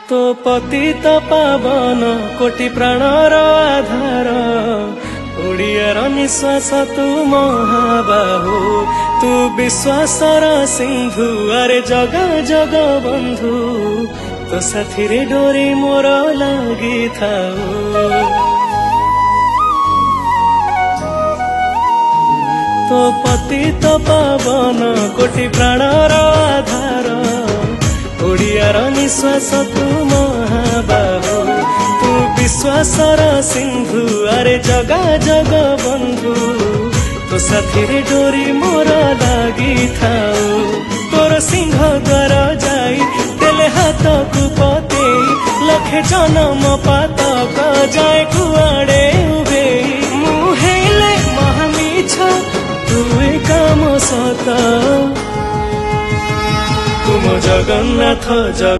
तो पतित पावन कोटि प्राणर आधार ओडियार निश्वास तू महाबाहु तू विश्वासर सिंधु अरे जग जग बंधु तो साथी रे डोरी मोर लगी थाऊ तो पतित पावन कोटि प्राणर आधार ओडियार निश्वास तू महाबाहु तू विश्वासर सिंधु अरे जगा जग बंधु तो साथी रे डोरी मोर लगी थाऊ तोर सिंह द्वार जाई देले हाथ को पते लखे जन्म पातक जाए कुआड़े उभे मुहेले महामिछ तुए काम सत तुम जगन्नाथ